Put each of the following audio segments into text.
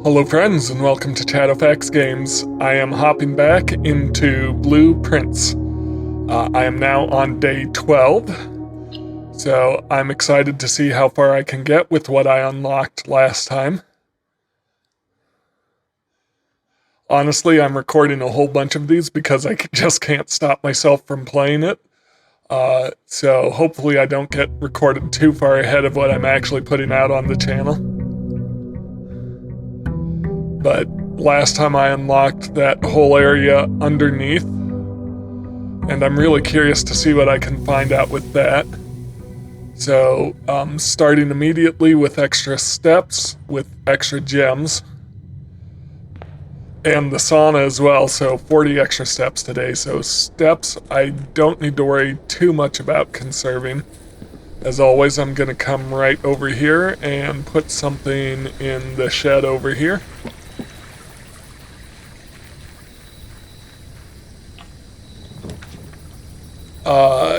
Hello friends and welcome to Chatterfax Games. I am hopping back into Blueprints. I am now on day 12, so I'm excited to see how far I can get with what I unlocked last time. Honestly, I'm recording a whole bunch of these because I just can't stop myself from playing it. So hopefully I don't get recorded too far ahead of what I'm actually putting out on the channel. But last time I unlocked that whole area underneath, and I'm really curious to see what I can find out with that. So, starting immediately with extra steps, with extra gems, and the sauna as well, so 40 extra steps today. So steps I don't need to worry too much about conserving. As always, I'm going to come right over here and put something in the shed over here.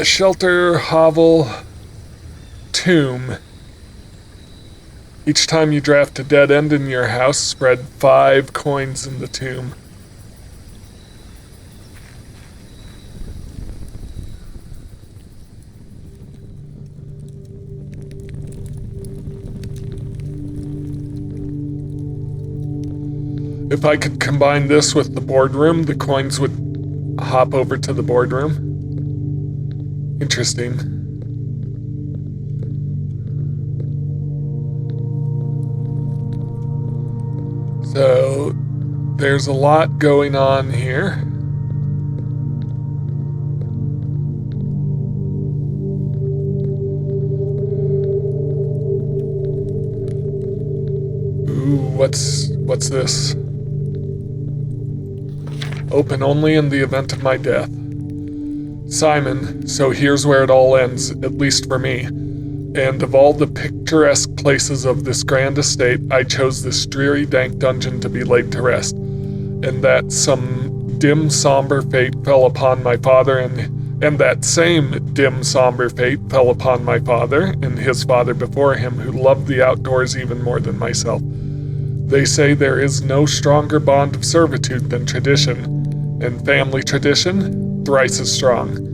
Shelter, hovel, tomb. Each time you draft a dead end in your house, spread 5 coins in the tomb. If I could combine this with the boardroom, the coins would hop over to the boardroom. Interesting. So, there's a lot going on here. Ooh, what's this? Open only in the event of my death. Simon, so here's where it all ends, at least for me. And of all the picturesque places of this grand estate, I chose this dreary, dank dungeon to be laid to rest. And that some dim, somber fate fell upon my father, and that same dim, somber fate fell upon my father, and his father before him, who loved the outdoors even more than myself. They say there is no stronger bond of servitude than tradition, and family tradition, thrice as strong.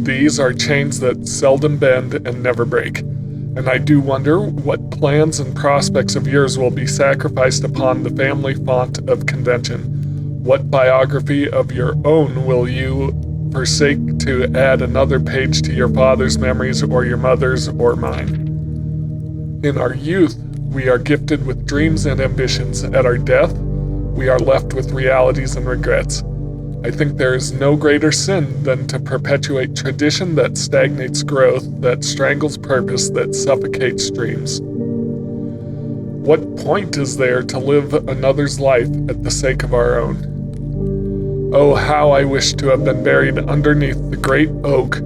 These are chains that seldom bend and never break. And I do wonder what plans and prospects of yours will be sacrificed upon the family font of convention. What biography of your own will you forsake to add another page to your father's memories or your mother's or mine? In our youth, we are gifted with dreams and ambitions. At our death, we are left with realities and regrets. I think there is no greater sin than to perpetuate tradition that stagnates growth, that strangles purpose, that suffocates dreams. What point is there to live another's life at the sake of our own? Oh, how I wish to have been buried underneath the great oak,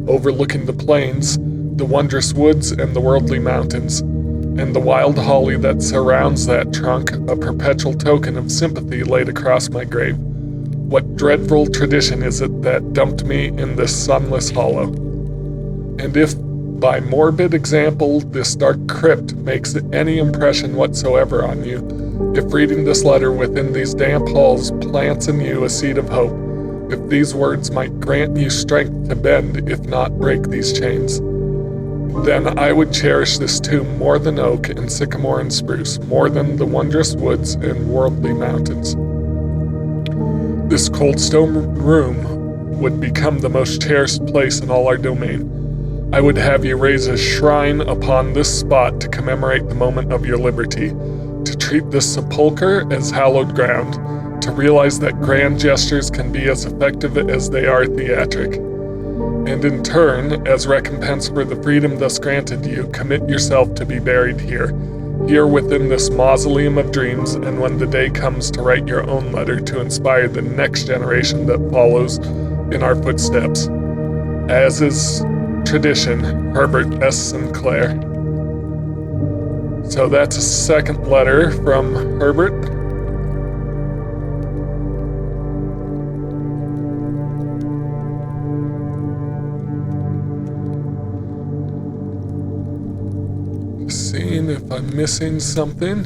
overlooking the plains, the wondrous woods, and the worldly mountains, and the wild holly that surrounds that trunk, a perpetual token of sympathy laid across my grave. What dreadful tradition is it that dumped me in this sunless hollow? And if, by morbid example, this dark crypt makes any impression whatsoever on you, if reading this letter within these damp halls plants in you a seed of hope, if these words might grant you strength to bend, if not break these chains, then I would cherish this tomb more than oak and sycamore and spruce, more than the wondrous woods and worldly mountains. This cold stone room would become the most cherished place in all our domain. I would have you raise a shrine upon this spot to commemorate the moment of your liberty, to treat this sepulchre as hallowed ground, to realize that grand gestures can be as effective as they are theatric. And in turn, as recompense for the freedom thus granted you, commit yourself to be buried here within this mausoleum of dreams, and when the day comes to write your own letter to inspire the next generation that follows in our footsteps. As is tradition, Herbert S. Sinclair. So that's a second letter from Herbert. Seeing if I'm missing something.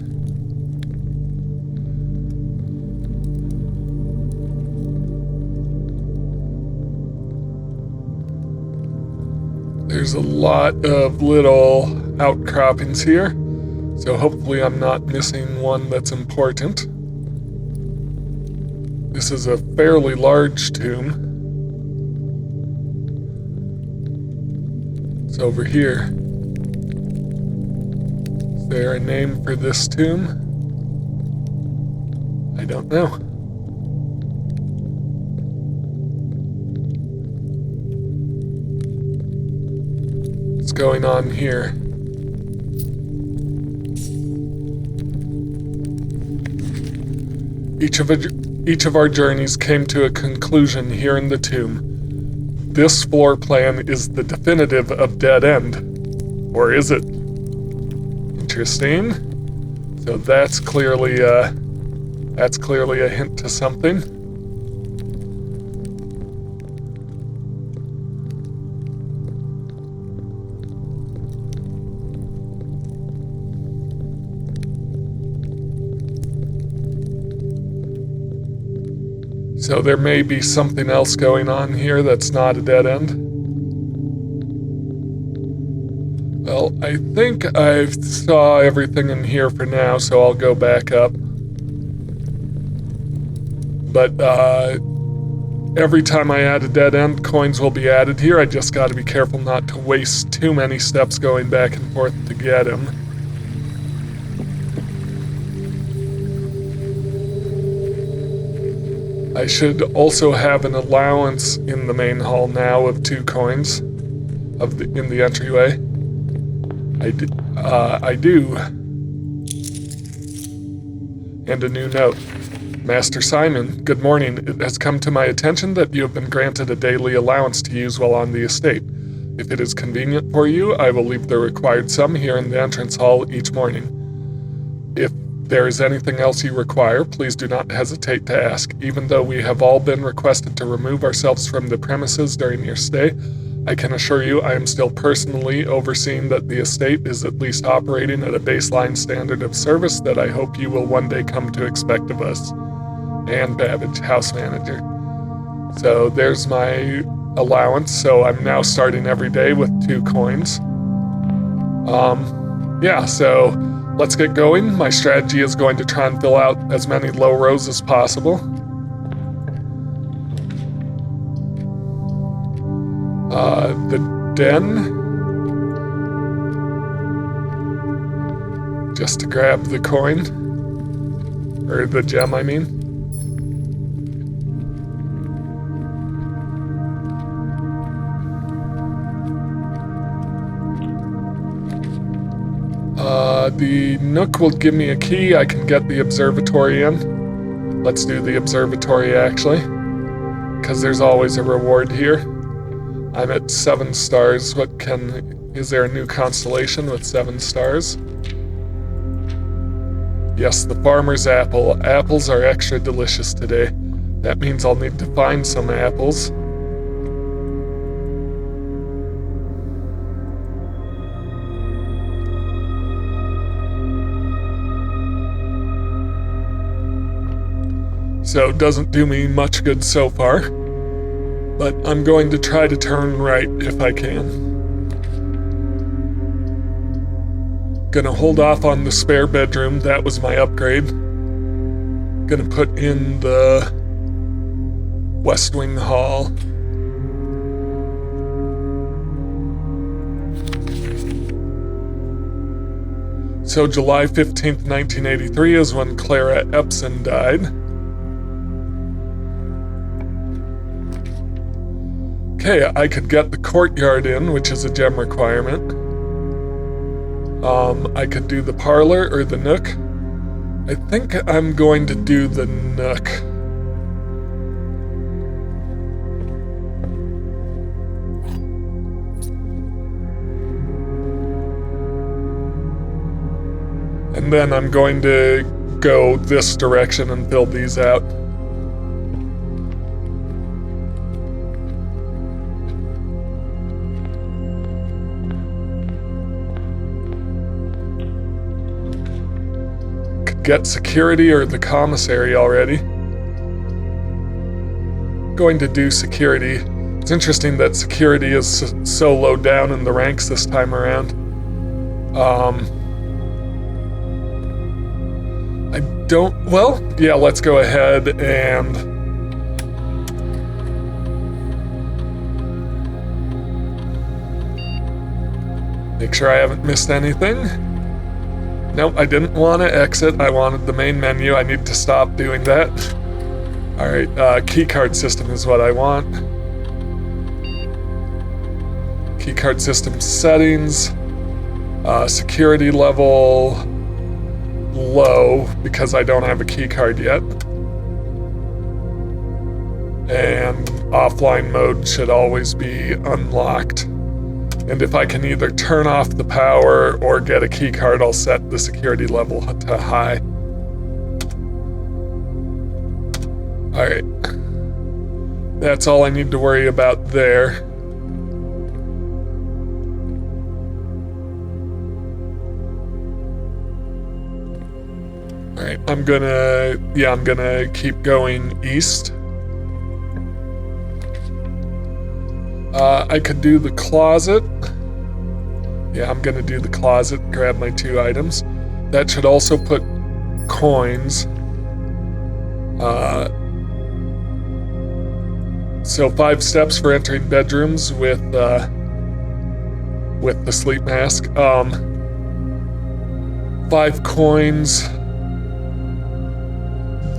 There's a lot of little outcroppings here, so hopefully I'm not missing one that's important. This is a fairly large tomb. It's over here. Is there a name for this tomb? I don't know. What's going on here? Each of our journeys came to a conclusion here in the tomb. This floor plan is the definitive of Dead End. Or is it? Interesting. So that's clearly a hint to something. So there may be something else going on here that's not a dead end. Well, I think I've saw everything in here for now, so I'll go back up. But every time I add a dead end, coins will be added here. I just gotta be careful not to waste too many steps going back and forth to get him. I should also have an allowance in the main hall now of 2 coins in the entryway. I do. And a new note. Master Simon, good morning. It has come to my attention that you have been granted a daily allowance to use while on the estate. If it is convenient for you, I will leave the required sum here in the entrance hall each morning. If there is anything else you require, please do not hesitate to ask. Even though we have all been requested to remove ourselves from the premises during your stay, I can assure you I am still personally overseeing that the estate is at least operating at a baseline standard of service that I hope you will one day come to expect of us. Anne Babbage, house manager. So there's my allowance, so I'm now starting every day with 2 coins. Yeah, so let's get going. My strategy is going to try and fill out as many low rows as possible. The den. Just to grab the coin. Or the gem, I mean. The Nook will give me a key. I can get the observatory in. Let's do the observatory, actually. Because there's always a reward here. I'm at 7 stars. Is there a new constellation with 7 stars? Yes, the farmer's apple. Apples are extra delicious today. That means I'll need to find some apples. So it doesn't do me much good so far, but I'm going to try to turn right if I can. Gonna hold off on the spare bedroom, that was my upgrade. Gonna put in the West Wing Hall. So July 15th, 1983 is when Clara Epson died. Okay, I could get the courtyard in, which is a gem requirement. I could do the parlor or the nook. I think I'm going to do the nook. And then I'm going to go this direction and fill these out. Get security or the commissary already. Going to do security. It's interesting that security is so low down in the ranks this time around. I don't... Well, yeah, let's go ahead and... make sure I haven't missed anything. Nope, I didn't want to exit. I wanted the main menu. I need to stop doing that. Alright, keycard system is what I want. Keycard system settings. Security level low because I don't have a keycard yet. And offline mode should always be unlocked. And if I can either turn off the power or get a keycard, I'll set the security level to high. Alright. That's all I need to worry about there. Alright, I'm gonna keep going east. I could do the closet. Yeah, I'm gonna do the closet and grab my 2 items. That should also put coins. So 5 steps for entering bedrooms with the sleep mask. 5 coins.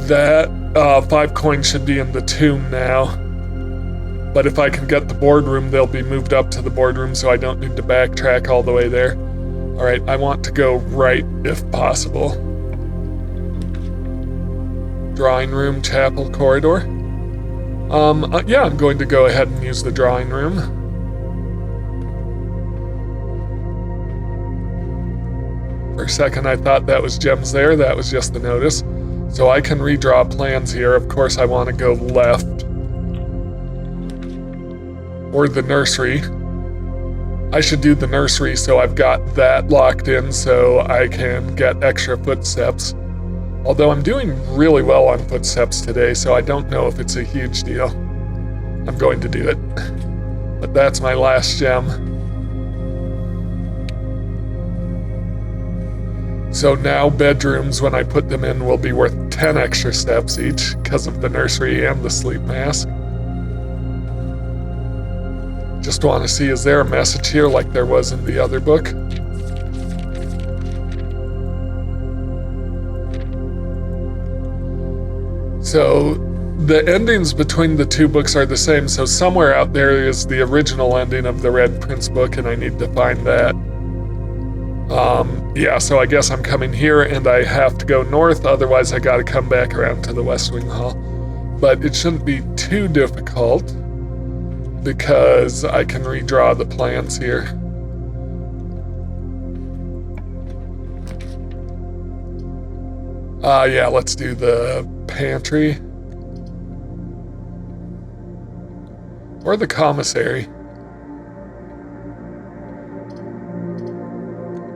That 5 coins should be in the tomb now. But if I can get the boardroom, they'll be moved up to the boardroom, so I don't need to backtrack all the way there. Alright, I want to go right if possible. Drawing room, chapel, corridor. Yeah, I'm going to go ahead and use the drawing room. For a second I thought that was gems there, that was just the notice. So I can redraw plans here. Of course I want to go left. Or the nursery. I should do the nursery so I've got that locked in so I can get extra footsteps. Although I'm doing really well on footsteps today, so I don't know if it's a huge deal. I'm going to do it. But that's my last gem. So now bedrooms, when I put them in, will be worth 10 extra steps each because of the nursery and the sleep mask. Just want to see, is there a message here like there was in the other book? So the endings between the 2 books are the same, so somewhere out there is the original ending of the Red Prince book, and I need to find that. Yeah, so I guess I'm coming here, and I have to go north, otherwise I gotta come back around to the West Wing Hall. But it shouldn't be too difficult, because I can redraw the plans here. Yeah, let's do the pantry. Or the commissary.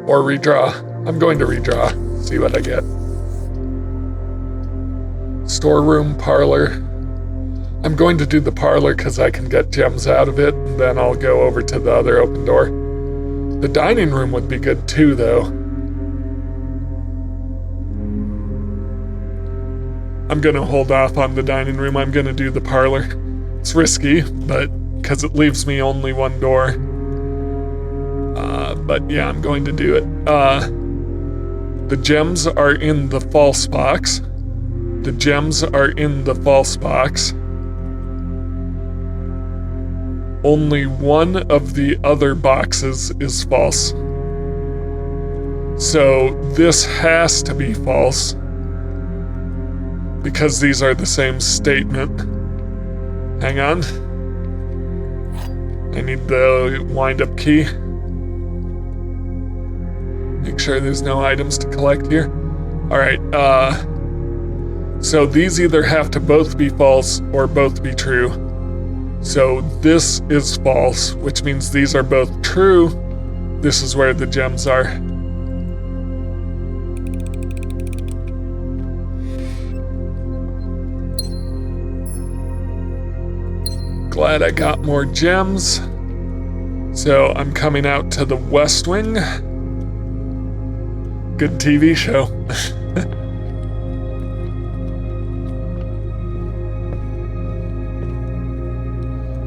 Or redraw. I'm going to redraw, see what I get. Storeroom, parlor. I'm going to do the parlor because I can get gems out of it, and then I'll go over to the other open door. The dining room would be good too, though. I'm gonna hold off on the dining room. I'm gonna do the parlor. It's risky, but because it leaves me only 1 door. But yeah, I'm going to do it. The gems are in the false box. The gems are in the false box. Only one of the other boxes is false. So this has to be false because these are the same statement. Hang on. I need the wind-up key. Make sure there's no items to collect here. Alright, so these either have to both be false or both be true. So this is false, which means these are both true. This is where the gems are. glad I got more gems. So I'm coming out to the West Wing. Good TV show.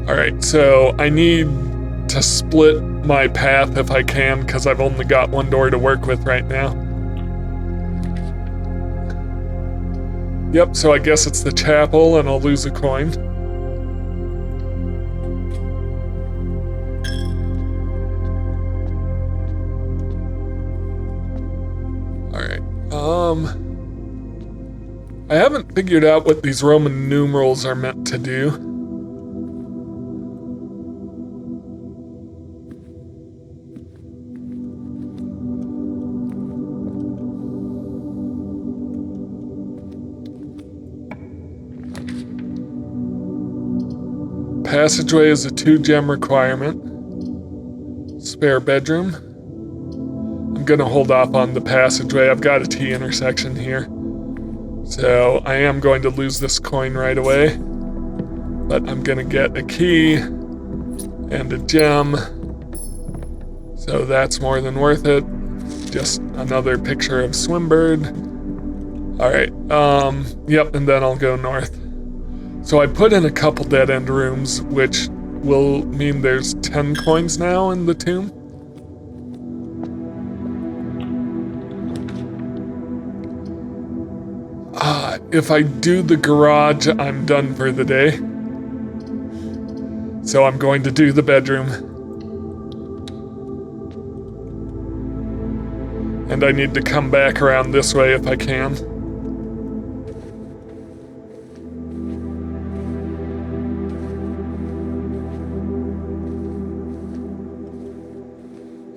Alright, so I need to split my path if I can, because I've only got one door to work with right now. Yep, so I guess it's the chapel and I'll lose a coin. Alright, I haven't figured out what these Roman numerals are meant to do. Passageway is a 2-gem requirement. Spare bedroom. I'm gonna hold off on the passageway. I've got a T intersection here. So I am going to lose this coin right away. But I'm gonna get a key and a gem. So that's more than worth it. Just another picture of Swimbird. Alright, yep, and then I'll go north. So I put in a couple dead-end rooms, which will mean there's 10 coins now in the tomb. If I do the garage, I'm done for the day. So I'm going to do the bedroom. And I need to come back around this way if I can.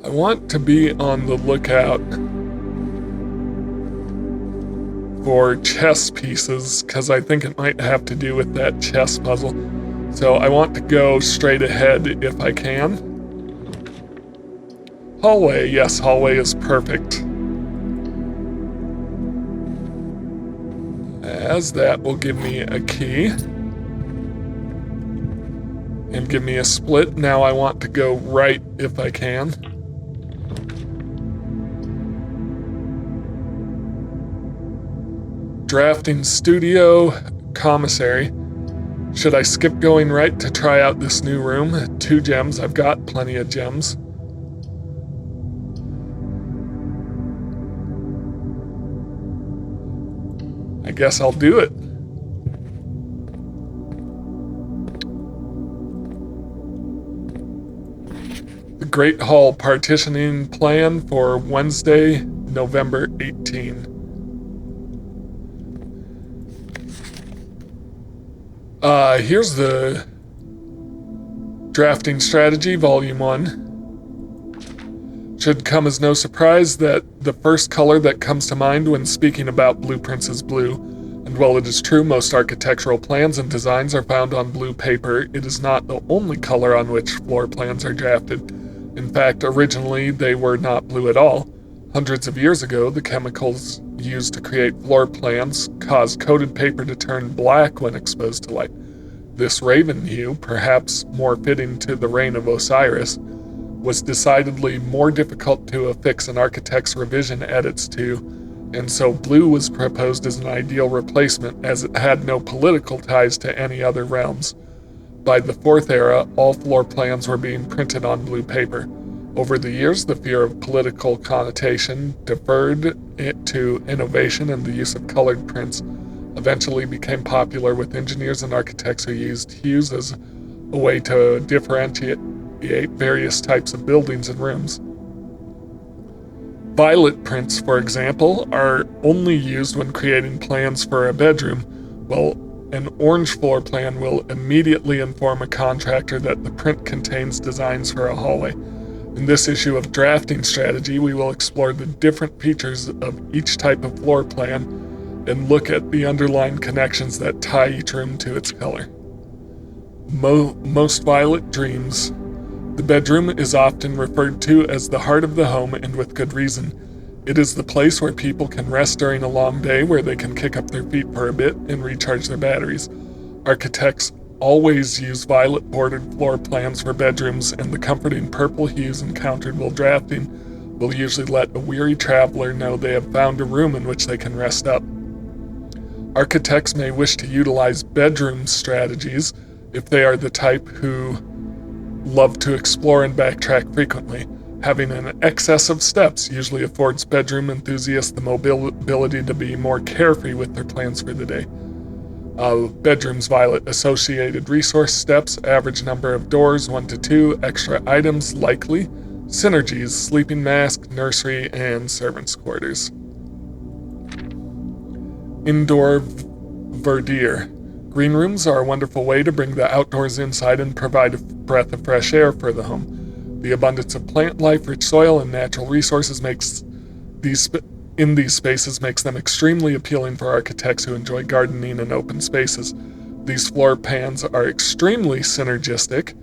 I want to be on the lookout for chess pieces, because I think it might have to do with that chess puzzle. So I want to go straight ahead if I can. Hallway, yes, hallway is perfect. As that will give me a key. And give me a split. Now I want to go right if I can. Drafting studio, commissary. Should I skip going right to try out this new room? 2 gems, I've got plenty of gems. I guess I'll do it. The Great Hall partitioning plan for Wednesday, November 18. Here's the drafting strategy, volume 1. Should come as no surprise that the first color that comes to mind when speaking about blueprints is blue. And while it is true most architectural plans and designs are found on blue paper, it is not the only color on which floor plans are drafted. In fact, originally they were not blue at all. Hundreds of years ago, the chemicals used to create floor plans caused coated paper to turn black when exposed to light. This raven hue, perhaps more fitting to the reign of Osiris, was decidedly more difficult to affix an architect's revision edits to, and so blue was proposed as an ideal replacement as it had no political ties to any other realms. By the 4th era, all floor plans were being printed on blue paper. Over the years, the fear of political connotation deferred it to innovation, and the use of colored prints eventually became popular with engineers and architects who used hues as a way to differentiate various types of buildings and rooms. Violet prints, for example, are only used when creating plans for a bedroom, while an orange floor plan will immediately inform a contractor that the print contains designs for a hallway. In this issue of drafting strategy, we will explore the different features of each type of floor plan and look at the underlying connections that tie each room to its color. Most violet dreams. The bedroom is often referred to as the heart of the home, and with good reason. It is the place where people can rest during a long day, where they can kick up their feet for a bit and recharge their batteries. Architects always use violet bordered floor plans for bedrooms, and the comforting purple hues encountered while drafting will usually let a weary traveler know they have found a room in which they can rest up. Architects may wish to utilize bedroom strategies if they are the type who love to explore and backtrack frequently. Having an excess of steps usually affords bedroom enthusiasts the mobility to be more carefree with their plans for the day. Bedrooms violet associated resource steps, average number of doors 1 to 2, extra items likely, synergies, sleeping mask, nursery, and servants' quarters. Indoor verdure. Green rooms are a wonderful way to bring the outdoors inside and provide a breath of fresh air for the home. The abundance of plant life, rich soil, and natural resources in these spaces makes them extremely appealing for architects who enjoy gardening and open spaces. These floor plans are extremely synergistic,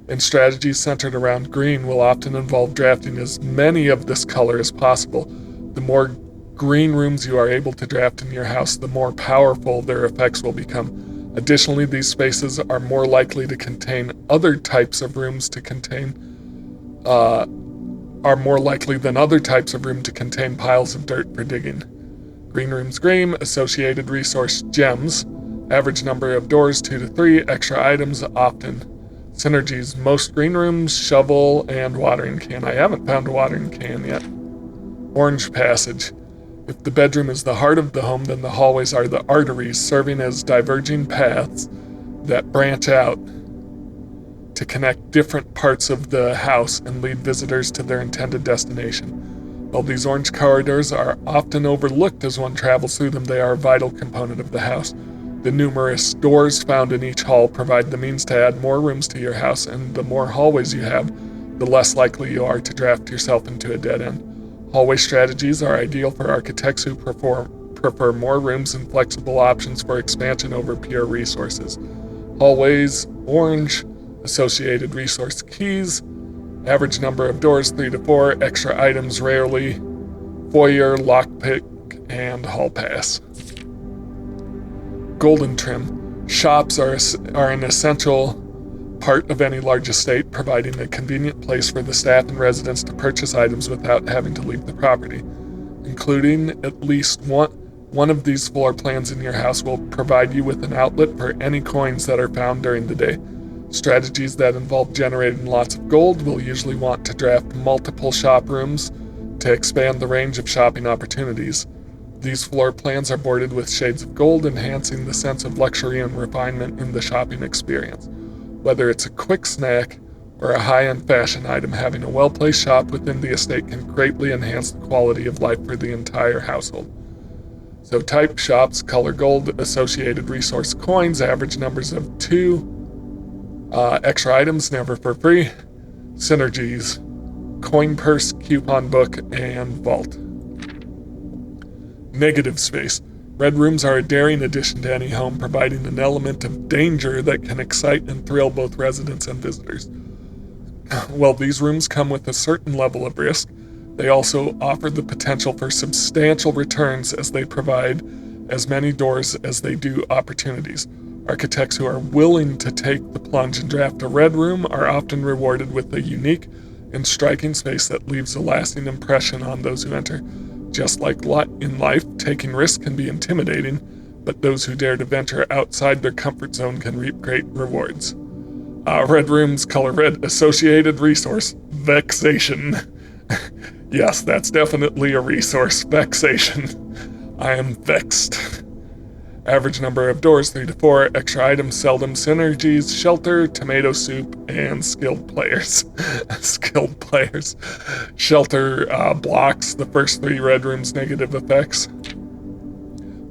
and strategies centered around green will often involve drafting as many of this color as possible. The more green rooms you are able to draft in your house, the more powerful their effects will become. Additionally, these spaces are more likely to contain other types of rooms are more likely than other types of room to contain piles of dirt for digging. Green rooms green, associated resource gems, average number of doors 2 to 3, extra items often. Synergies, most green rooms, shovel, and watering can. I haven't found a watering can yet. Orange passage. If the bedroom is the heart of the home, then the hallways are the arteries, serving as diverging paths that branch out to connect different parts of the house and lead visitors to their intended destination. While these orange corridors are often overlooked as one travels through them, they are a vital component of the house. The numerous doors found in each hall provide the means to add more rooms to your house, and the more hallways you have, the less likely you are to draft yourself into a dead end. Hallway strategies are ideal for architects who prefer more rooms and flexible options for expansion over pure resources. Hallways, orange, associated resource keys, average number of doors 3 to 4, extra items rarely, foyer, lockpick, and hall pass. Golden trim. Shops are an essential part of any large estate, providing a convenient place for the staff and residents to purchase items without having to leave the property. Including at least one of these floor plans in your house will provide you with an outlet for any coins that are found during the day. Strategies that involve generating lots of gold will usually want to draft multiple shop rooms to expand the range of shopping opportunities. These floor plans are bordered with shades of gold, enhancing the sense of luxury and refinement in the shopping experience. Whether it's a quick snack or a high-end fashion item, having a well-placed shop within the estate can greatly enhance the quality of life for the entire household. So type shops, color gold, associated resource coins, average numbers of 2, extra items, never for free, synergies, coin purse, coupon book, and vault. Negative space. Red rooms are a daring addition to any home, providing an element of danger that can excite and thrill both residents and visitors. While these rooms come with a certain level of risk, they also offer the potential for substantial returns as they provide as many doors as they do opportunities. Architects who are willing to take the plunge and draft a red room are often rewarded with a unique and striking space that leaves a lasting impression on those who enter. Just like in life, taking risks can be intimidating, but those who dare to venture outside their comfort zone can reap great rewards. Red rooms, color red, associated resource, vexation. Yes, that's definitely a resource, vexation. I am vexed. Average number of doors 3 to 4, extra items, seldom synergies, shelter, tomato soup, and skilled players. Skilled players. Shelter blocks the first 3 red rooms' negative effects.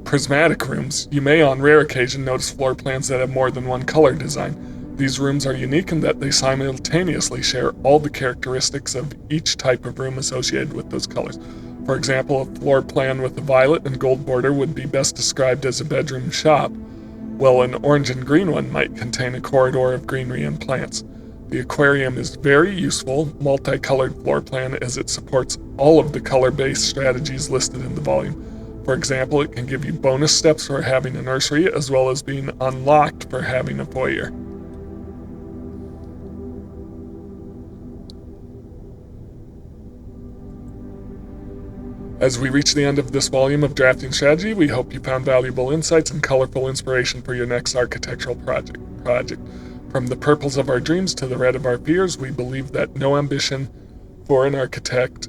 Prismatic rooms. You may on rare occasion notice floor plans that have more than one color design. These rooms are unique in that they simultaneously share all the characteristics of each type of room associated with those colors. For example, a floor plan with a violet and gold border would be best described as a bedroom shop, while an orange and green one might contain a corridor of greenery and plants. The aquarium is very useful, multicolored floor plan as it supports all of the color-based strategies listed in the volume. For example, it can give you bonus steps for having a nursery, as well as being unlocked for having a foyer. As we reach the end of this volume of Drafting Strategy, we hope you found valuable insights and colorful inspiration for your next architectural project. From the purples of our dreams to the red of our fears, we believe that no ambition for an architect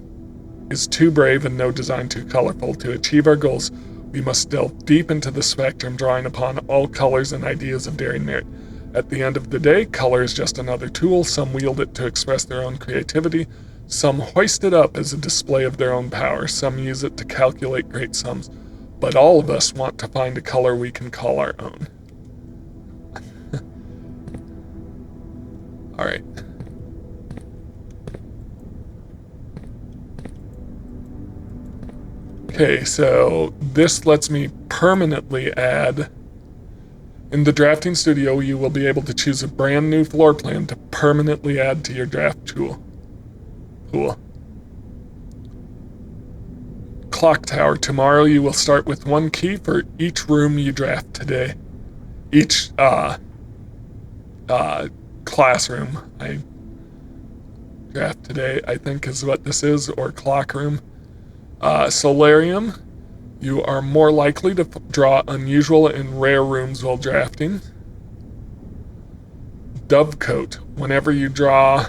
is too brave and no design too colorful. To achieve our goals, we must delve deep into the spectrum, drawing upon all colors and ideas of daring merit. At the end of the day, color is just another tool. Some wield it to express their own creativity. Some hoist it up as a display of their own power. Some use it to calculate great sums. But all of us want to find a color we can call our own. All right. Okay, so this lets me permanently add. In the drafting studio, you will be able to choose a brand new floor plan to permanently add to your draft tool. Cool. Clock tower. Tomorrow you will start with 1 key for each room you draft today. Each classroom I draft today, I think is what this is, or clock room. Solarium. You are more likely to draw unusual and rare rooms while drafting. Dovecote. Whenever you draw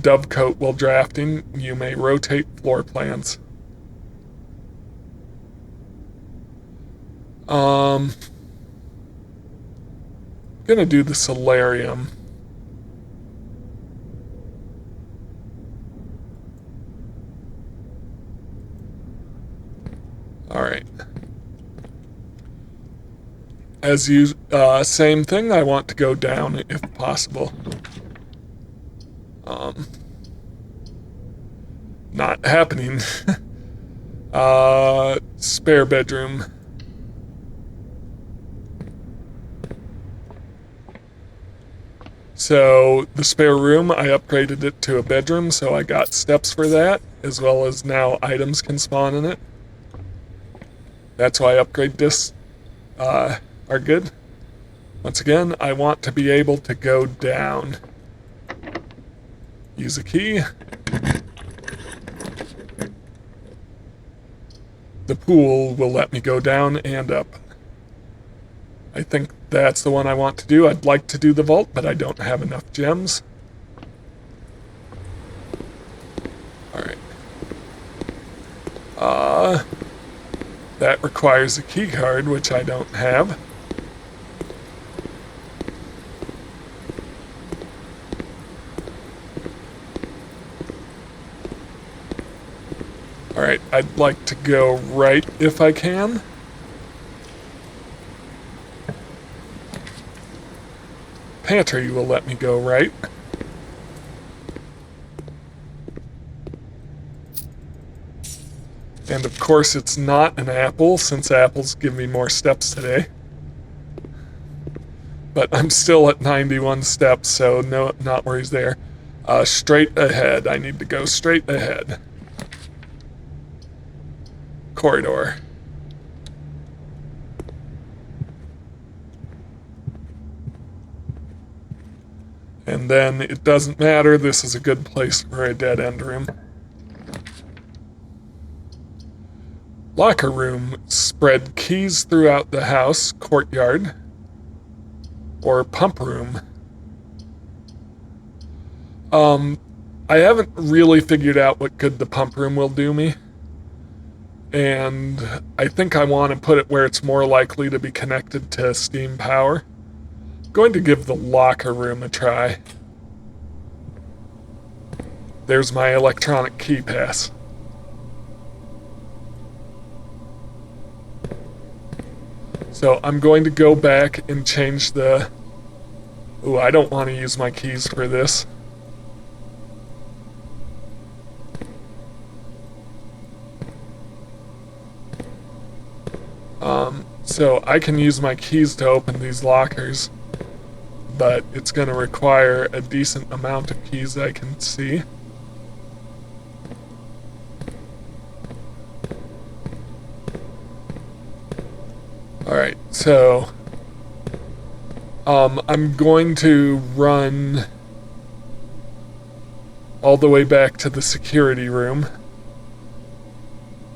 Dovecote while drafting, you may rotate floor plans. I'm gonna do the solarium. All right. As you, same thing. I want to go down if possible. Not happening. Spare bedroom. So the spare room, I upgraded it to a bedroom, so I got steps for that, as well as now items can spawn in it. That's why upgrade discs are good. Once again, I want to be able to go down. Use a key. The pool will let me go down and up. I think that's the one I want to do. I'd like to do the vault, but I don't have enough gems. Alright. That requires a key card, which I don't have. Alright, I'd like to go right if I can. Pantry will let me go right. And of course it's not an apple, since apples give me more steps today. But I'm still at 91 steps, so no, not worries there. Straight ahead. I need to go straight ahead. Corridor. And then it doesn't matter, this is a good place for a dead end room. Locker room. Spread keys throughout the house, courtyard, or pump room. I haven't really figured out what good the pump room will do me. And I think I want to put it where it's more likely to be connected to steam power. I'm going to give the locker room a try. There's my electronic key pass. So I'm going to go back and change the... Ooh, I don't want to use my keys for this. So I can use my keys to open these lockers, but it's going to require a decent amount of keys I can see. Alright, so I'm going to run all the way back to the security room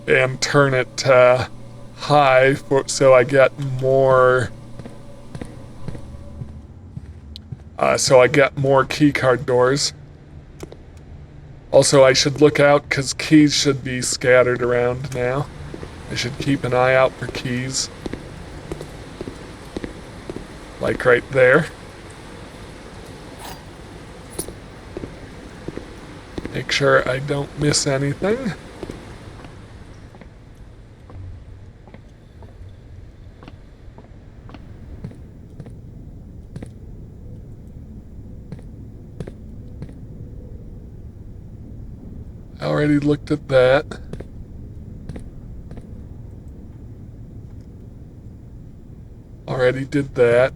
and turn it to high so I get more keycard doors. Also, I should look out because keys should be scattered around now. I should keep an eye out for keys. Like right there. Make sure I don't miss anything. I already looked at that. Already did that.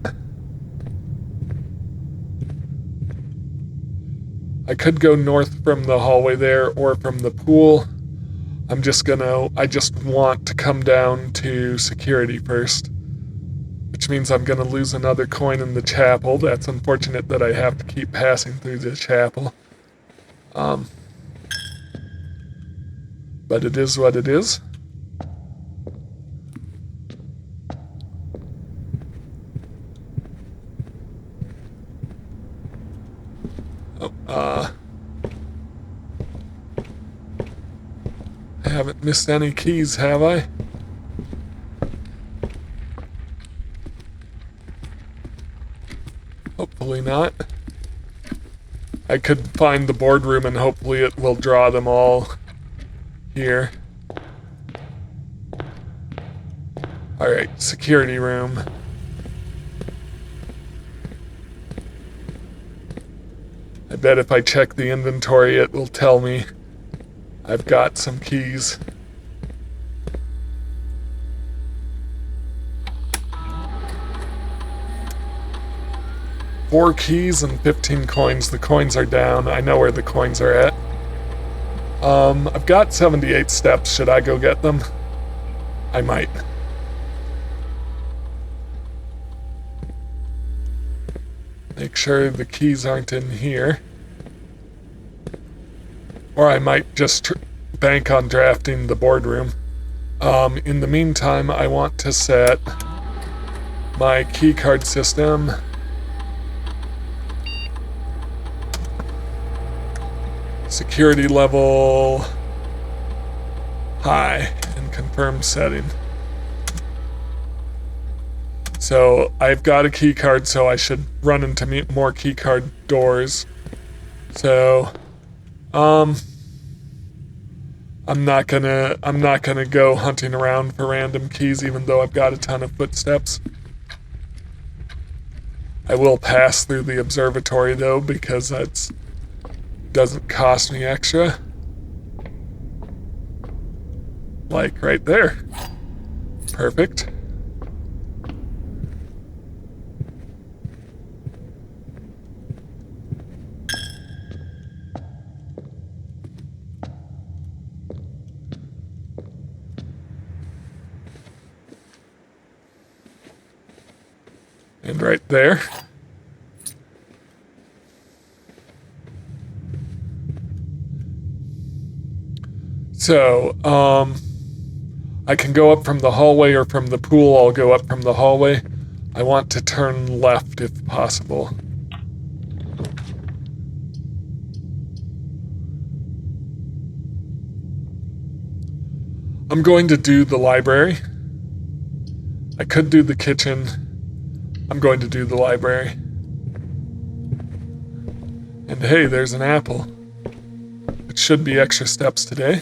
I could go north from the hallway there or from the pool. I just want to come down to security first. Which means I'm gonna lose another coin in the chapel. That's unfortunate that I have to keep passing through the chapel. But it is what it is. I haven't missed any keys, have I? Hopefully not. I could find the boardroom and hopefully it will draw them all here. Alright, security room. I bet if I check the inventory it will tell me I've got some keys. Four keys and 15 coins. The coins are down. I know where the coins are at. I've got 78 steps. Should I go get them? I might. Make sure the keys aren't in here. Or I might just bank on drafting the boardroom. In the meantime, I want to set my keycard system security level high and confirm setting. So I've got a key card, so I should run into more key card doors. So I'm not gonna go hunting around for random keys even though I've got a ton of footsteps. I will pass through the observatory though because that doesn't cost me extra. Like right there. Perfect. And right there. So, I can go up from the hallway or from the pool. I'll go up from the hallway. I want to turn left if possible. I'm going to do the library. I could do the kitchen. I'm going to do the library. And hey, there's an apple. It should be extra steps today.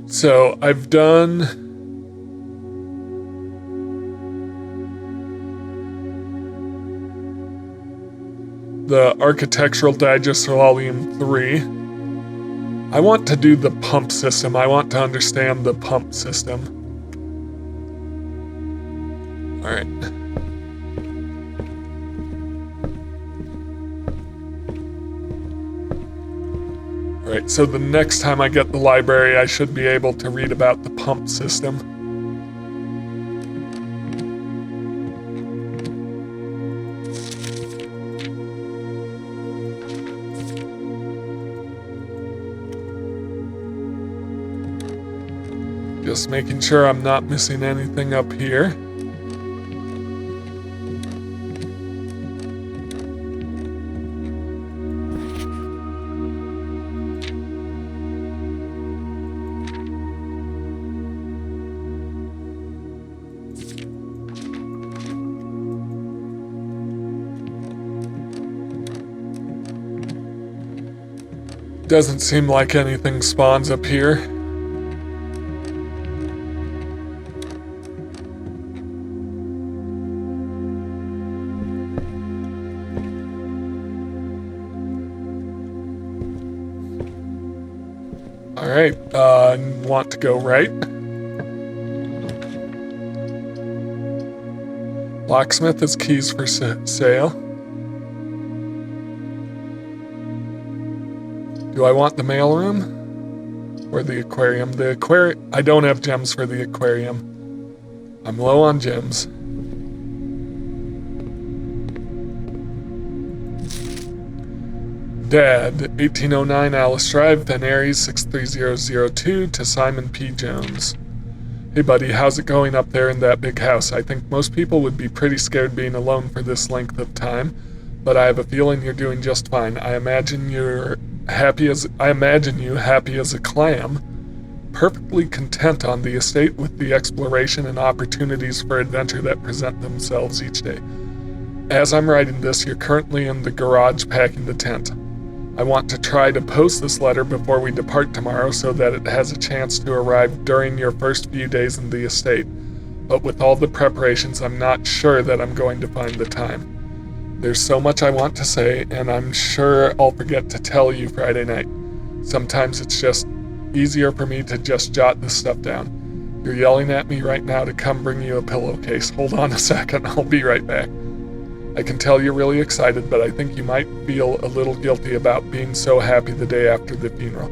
So I've done the Architectural Digest Volume 3. I want to do the pump system. I want to understand the pump system. All right. Alright, so the next time I get the library, I should be able to read about the pump system. Just making sure I'm not missing anything up here. Doesn't seem like anything spawns up here. Alright, want to go right. Locksmith has keys for sale. Do I want the mailroom? Or the aquarium? I don't have gems for the aquarium. I'm low on gems. Dad, 1809 Alice Drive, Van Aries 63002 to Simon P. Jones. Hey buddy, how's it going up there in that big house? I think most people would be pretty scared being alone for this length of time, but I have a feeling you're doing just fine. I imagine you happy as a clam, perfectly content on the estate with the exploration and opportunities for adventure that present themselves each day. As I'm writing this, you're currently in the garage packing the tent. I want to try to post this letter before we depart tomorrow so that it has a chance to arrive during your first few days in the estate, but with all the preparations, I'm not sure that I'm going to find the time. There's so much I want to say, and I'm sure I'll forget to tell you Friday night. Sometimes it's just easier for me to just jot this stuff down. You're yelling at me right now to come bring you a pillowcase. Hold on a second, I'll be right back. I can tell you're really excited, but I think you might feel a little guilty about being so happy the day after the funeral.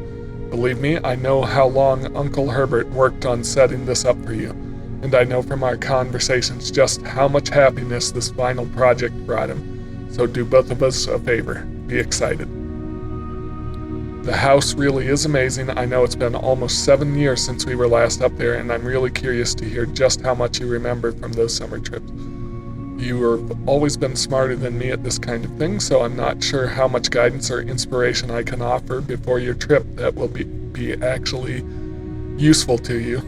Believe me, I know how long Uncle Herbert worked on setting this up for you, and I know from our conversations just how much happiness this final project brought him. So do both of us a favor. Be excited. The house really is amazing. I know it's been almost 7 years since we were last up there, and I'm really curious to hear just how much you remember from those summer trips. You have always been smarter than me at this kind of thing, so I'm not sure how much guidance or inspiration I can offer before your trip that will be actually useful to you.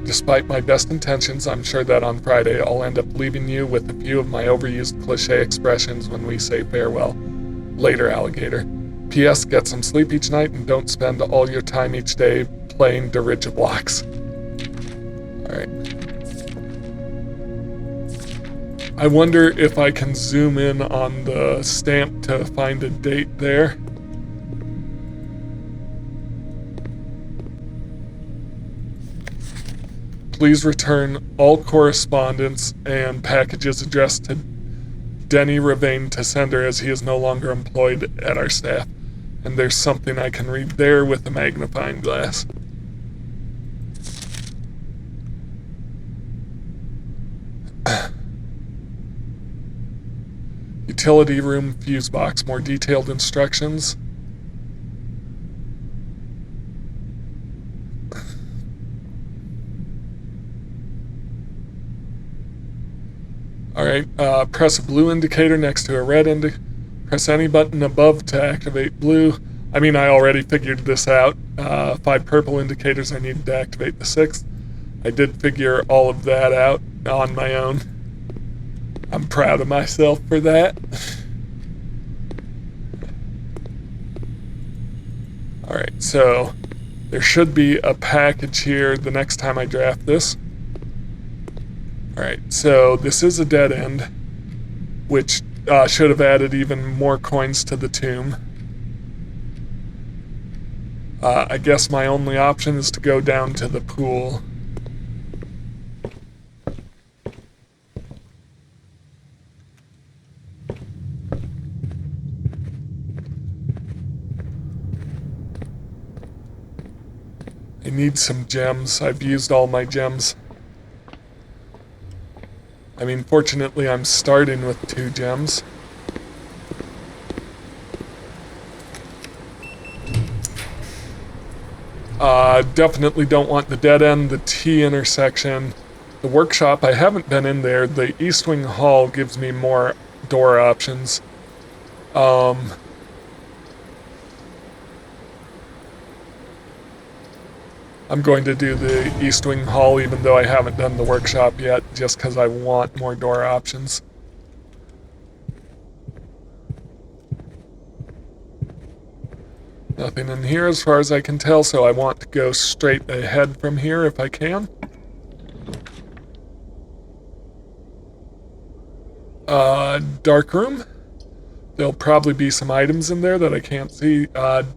Despite my best intentions, I'm sure that on Friday I'll end up leaving you with a few of my overused cliche expressions when we say farewell. Later, alligator. P.S. Get some sleep each night and don't spend all your time each day playing Dirigiblocks. Alright. I wonder if I can zoom in on the stamp to find a date there. Please return all correspondence and packages addressed to Denny Ravane to sender as he is no longer employed at our staff. And there's something I can read there with a magnifying glass. Utility room fuse box. More detailed instructions. Alright, press a blue indicator next to a red indicator. Press any button above to activate blue. I mean, I already figured this out. 5 purple indicators I needed to activate the 6th. I did figure all of that out on my own. I'm proud of myself for that. Alright, so there should be a package here the next time I draft this. Alright, so this is a dead end, which should have added even more coins to the tomb. I guess my only option is to go down to the pool. I need some gems. I've used all my gems. I mean, fortunately, I'm starting with 2 gems. Definitely don't want the dead end, the T intersection. The workshop, I haven't been in there. The East Wing Hall gives me more door options. I'm going to do the East Wing Hall even though I haven't done the workshop yet, just because I want more door options. Nothing in here as far as I can tell, so I want to go straight ahead from here if I can. Dark room. There'll probably be some items in there that I can't see.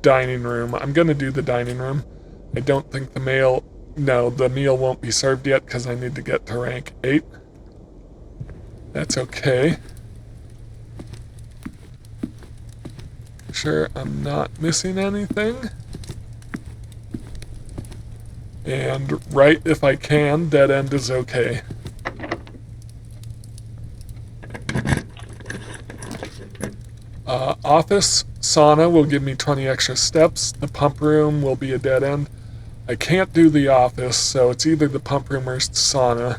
Dining room. I'm gonna do the dining room. I don't think the meal won't be served yet because I need to get to rank 8. That's okay. Sure I'm not missing anything. And right if I can, dead end is okay. Office, sauna will give me 20 extra steps. The pump room will be a dead end. I can't do the office, so it's either the pump room or sauna.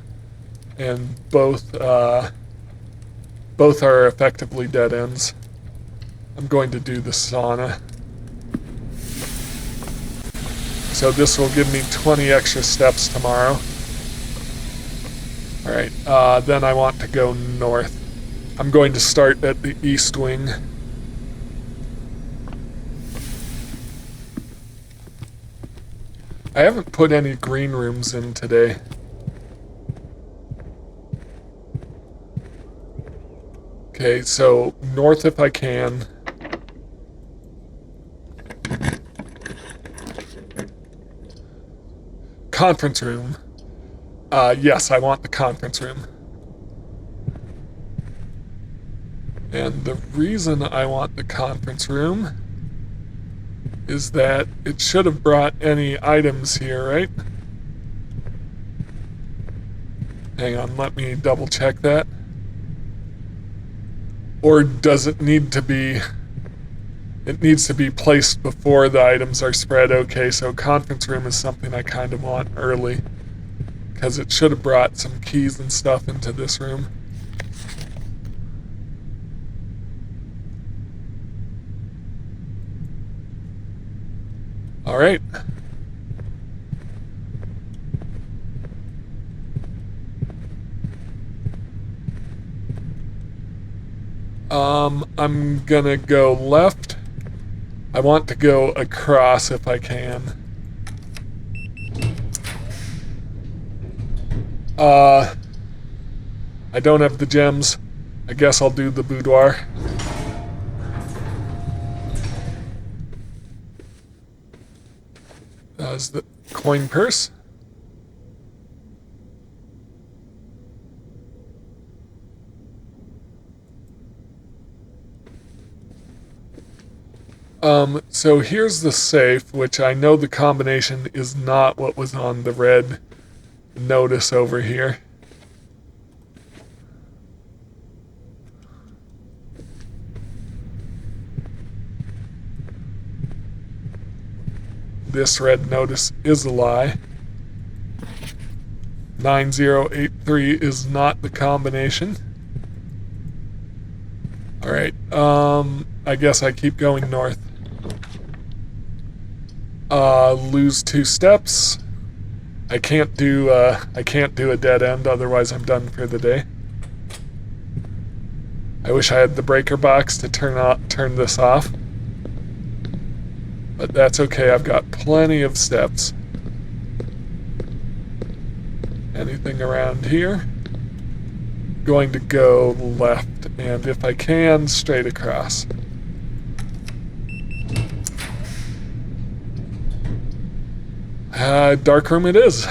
And both are effectively dead ends. I'm going to do the sauna. So this will give me 20 extra steps tomorrow. Alright, then I want to go north. I'm going to start at the East Wing. I haven't put any green rooms in today. Okay, so north if I can. Conference room. Yes, I want the conference room. And the reason I want the conference room is that it should have brought any items here, right? Hang on, let me double check that. Or does it need to be... It needs to be placed before the items are spread. Okay, so conference room is something I kind of want early. Because it should have brought some keys and stuff into this room. Alright. I'm gonna go left. I want to go across if I can. I don't have the gems. I guess I'll do the boudoir. Is the coin purse? So here's the safe, which I know the combination is not what was on the red notice over here. This red notice is a lie. 9083 is not the combination. Alright, I guess I keep going north. Lose 2 steps. I can't do a dead end, otherwise I'm done for the day. I wish I had the breaker box to turn this off. But that's okay, I've got plenty of steps. Anything around here? Going to go left, and if I can, straight across. Dark room it is.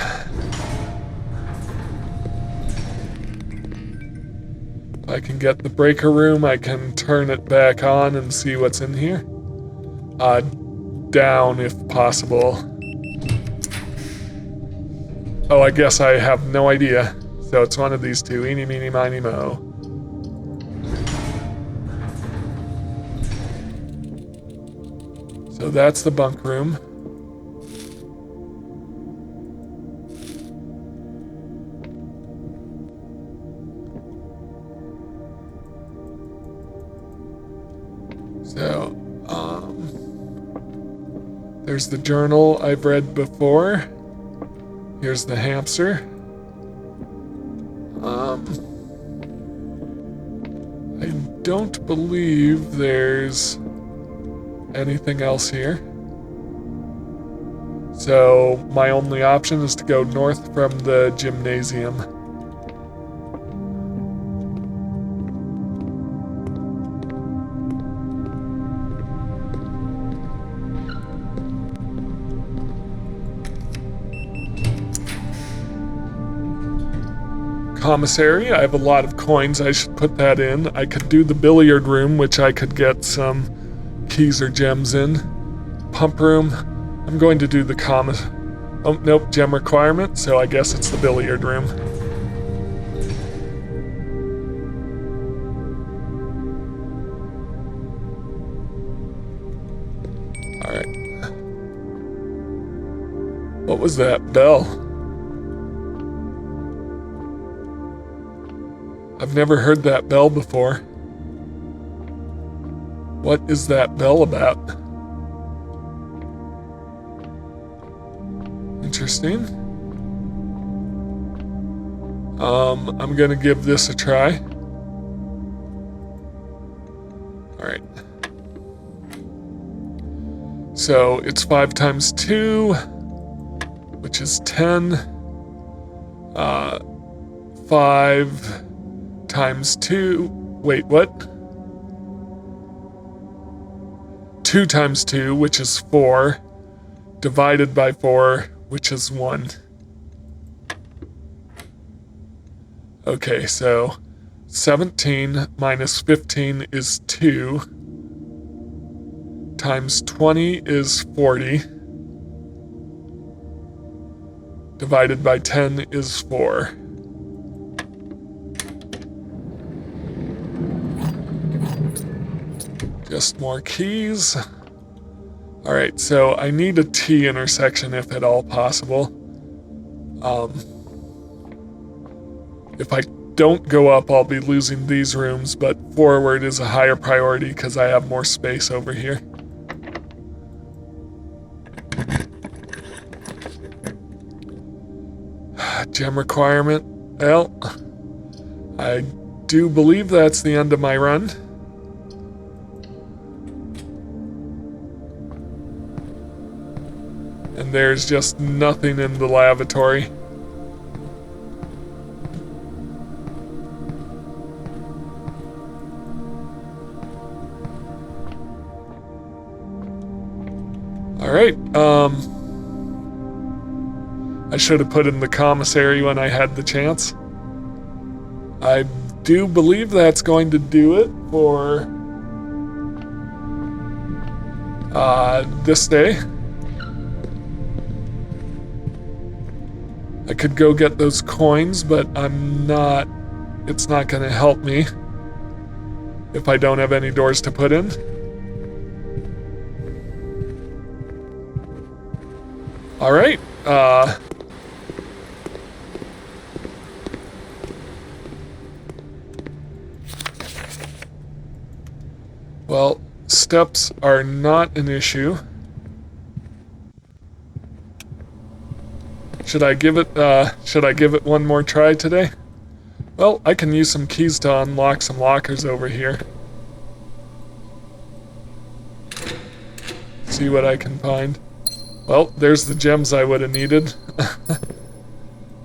If I can get the breaker room, I can turn it back on and see what's in here. Down if possible. Oh, I guess I have no idea. So it's one of these two. Eeny, meeny, miny, mo. So that's the bunk room. So, there's the journal I've read before. Here's the hamster. I don't believe there's anything else here. So my only option is to go north from the gymnasium. Commissary, I have a lot of coins, I should put that in. I could do the billiard room, which I could get some keys or gems in. Pump room, I'm going to do the oh nope, gem requirement, so I guess it's the billiard room. Alright. What was that bell? I've never heard that bell before. What is that bell about? Interesting. I'm gonna give this a try. Alright. So it's 5 times 2, which is 10. 5 times 2, wait, what? 2 times 2, which is 4, divided by 4, which is 1. Okay, so 17 minus 15 is 2, times 20 is 40, divided by 10 is 4. Just more keys. Alright, so I need a T intersection if at all possible. If I don't go up, I'll be losing these rooms, but forward is a higher priority because I have more space over here. Gem requirement. Well, I do believe that's the end of my run. And there's just nothing in the lavatory. Alright, I should have put in the commissary when I had the chance. I do believe that's going to do it for this day. I could go get those coins, but it's not gonna help me if I don't have any doors to put in. Alright, well, steps are not an issue. Should I give it one more try today? Well, I can use some keys to unlock some lockers over here. See what I can find. Well, there's the gems I would have needed.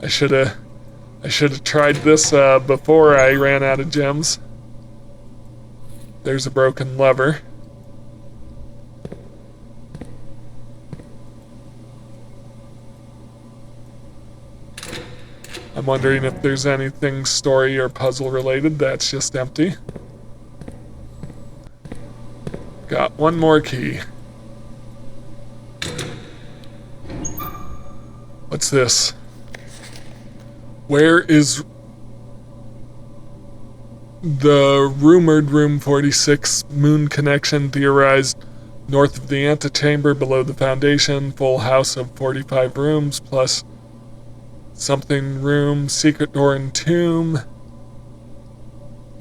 I should have tried this before I ran out of gems. There's a broken lever. I'm wondering if there's anything story or puzzle related. That's just empty. Got one more key. What's this? Where is the rumored Room 46 moon connection theorized? North of the antechamber, below the foundation, full house of 45 rooms, plus something room, secret door and tomb.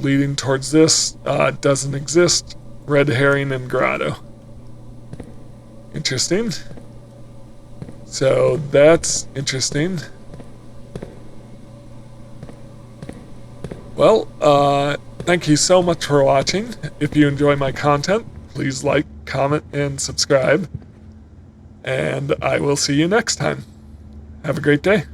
Leading towards this, doesn't exist. Red herring and grotto. Interesting. So that's interesting. Well, thank you so much for watching. If you enjoy my content, please like, comment, and subscribe. And I will see you next time. Have a great day.